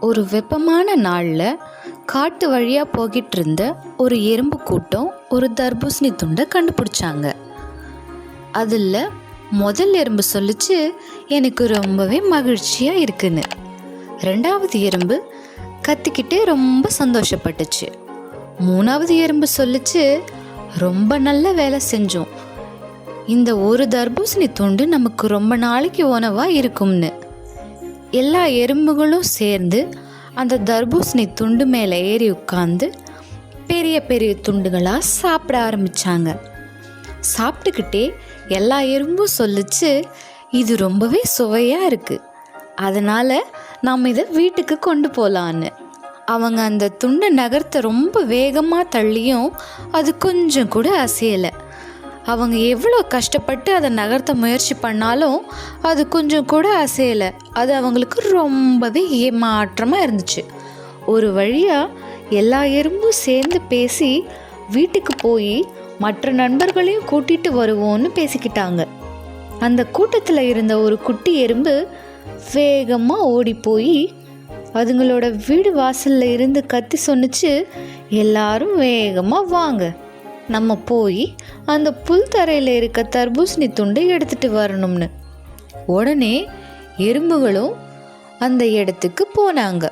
ஒரு வெப்பமான நாளில் காட்டு வழியாக போகிட்டு இருந்த ஒரு எறும்பு கூட்டம் ஒரு தர்பூசணி துண்டை கண்டுபிடிச்சாங்க. அதில் முதல் எறும்பு சொல்லிச்சு, எனக்கு ரொம்பவே மகிழ்ச்சியாக இருக்குன்னு. ரெண்டாவது எறும்பு கத்திக்கிட்டே ரொம்ப சந்தோஷப்பட்டுச்சு. மூணாவது எறும்பு சொல்லிச்சு, ரொம்ப நல்ல வேலை செஞ்சோம், இந்த ஒரு தர்பூசணி துண்டு நமக்கு ரொம்ப நாளைக்கு உணவாக இருக்கும்னு. எல்லா எறும்புகளும் சேர்ந்து அந்த தர்பூசணி துண்டு மேலே ஏறி உட்காந்து பெரிய பெரிய துண்டுகளாக சாப்பிட ஆரம்பித்தாங்க. சாப்பிட்டுக்கிட்டே எல்லா எறும்பும் சொல்லிச்சு, இது ரொம்பவே சுவையாக இருக்குது, அதனால் நாம் இதை வீட்டுக்கு கொண்டு போகலான்னு. அவங்க அந்த துண்டை நகர்த்த ரொம்ப வேகமாக தள்ளியும் அது கொஞ்சம் கூட அசையலை. அவங்க எவ்வளோ கஷ்டப்பட்டு அதை நகர்த்த முயற்சி பண்ணாலும் அது கொஞ்சம் கூட அசையலை. அது அவங்களுக்கு ரொம்பவே ஏமாற்றமாக இருந்துச்சு. ஒரு வழியாக எல்லா எறும்பும் சேர்ந்து பேசி வீட்டுக்கு போய் மற்ற நண்பர்களையும் கூட்டிகிட்டு வருவோன்னு பேசிக்கிட்டாங்க. அந்த கூட்டத்தில் இருந்த ஒரு குட்டி எறும்பு வேகமாக ஓடி போய் அதுங்களோட வீடு வாசலில் இருந்து கத்தி சொன்னிச்சு, எல்லாரும் வேகமாக வாங்க, நம்ம போய் அந்த புல் தரையில் இருக்க தர்பூசணி துண்டை எடுத்துகிட்டு வரணும்னு. உடனே எறும்புகளும் அந்த இடத்துக்கு போனாங்க.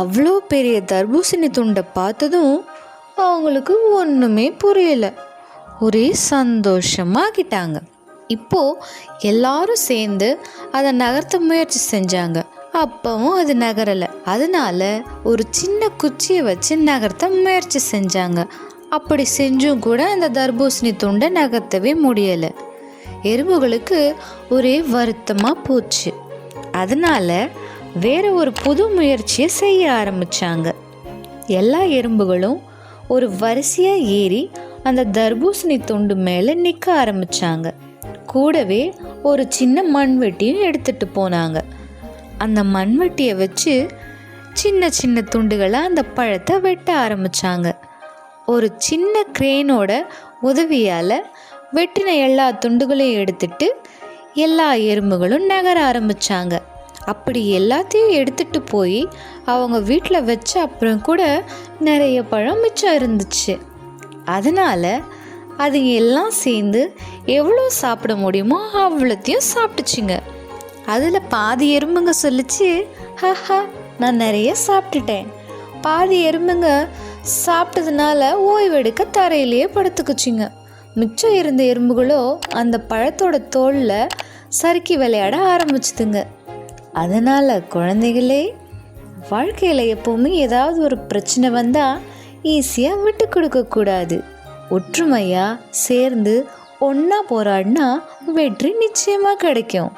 அவ்வளோ பெரிய தர்பூசணி துண்டை பார்த்ததும் அவங்களுக்கு ஒன்றுமே புரியலை. ஒரே சந்தோஷமாகிட்டாங்க. இப்போது எல்லாரும் சேர்ந்து அதை நகர்த்த முயற்சி செஞ்சாங்க. அப்பவும் அது நகரலை. அதனால ஒரு சின்ன குச்சியை வச்சு நகர்த்த முயற்சி செஞ்சாங்க. அப்படி செஞ்சும் கூட அந்த தர்பூசணி துண்டை நகர்த்தவே முடியலை. எறும்புகளுக்கு ஒரே வருத்தமாக போச்சு. அதனால் வேற ஒரு புது முயற்சியை செய்ய ஆரம்பித்தாங்க. எல்லா எறும்புகளும் ஒரு வரிசையாக ஏறி அந்த தர்பூசணி துண்டு மேலே நிற்க ஆரம்பித்தாங்க. கூடவே ஒரு சின்ன மண்வெட்டியும் எடுத்துகிட்டு போனாங்க. அந்த மண்வெட்டியை வச்சு சின்ன சின்ன துண்டுகளாக அந்த பழத்தை வெட்ட ஆரம்பித்தாங்க. ஒரு சின்ன கிரேனோட உதவியால் வெட்டின எல்லா துண்டுகளையும் எடுத்துட்டு எல்லா எறும்புகளும் நகர ஆரம்பித்தாங்க. அப்படி எல்லாத்தையும் எடுத்துகிட்டு போய் அவங்க வீட்டில் வச்ச அப்புறம் கூட நிறைய பழம் மிச்சம் இருந்துச்சு. அதனால் அது எல்லாம் சேர்ந்து எவ்வளோ சாப்பிட முடியுமோ அவ்வளோத்தையும் சாப்பிட்டுச்சுங்க. அதில் பாதி எறும்புங்க சொல்லிச்சு, ஹஹா, நான் நிறைய சாப்பிட்டுட்டேன். பாதி எறும்புங்க சாப்பிட்டதுனால ஓய்வெடுக்க தரையிலேயே படுத்துக்குச்சிங்க. மிச்சம் இருந்த எறும்புகளோ அந்த பழத்தோட தோளில் சறுக்கி விளையாட ஆரம்பிச்சுதுங்க. அதனால் குழந்தைகளே, வாழ்க்கையில் எப்போவுமே ஏதாவது ஒரு பிரச்சனை வந்தால் ஈஸியாக விட்டு கொடுக்கக்கூடாது. ஒற்றுமையாக சேர்ந்து ஒன்றா போராடினா வெற்றி நிச்சயமாக கிடைக்கும்.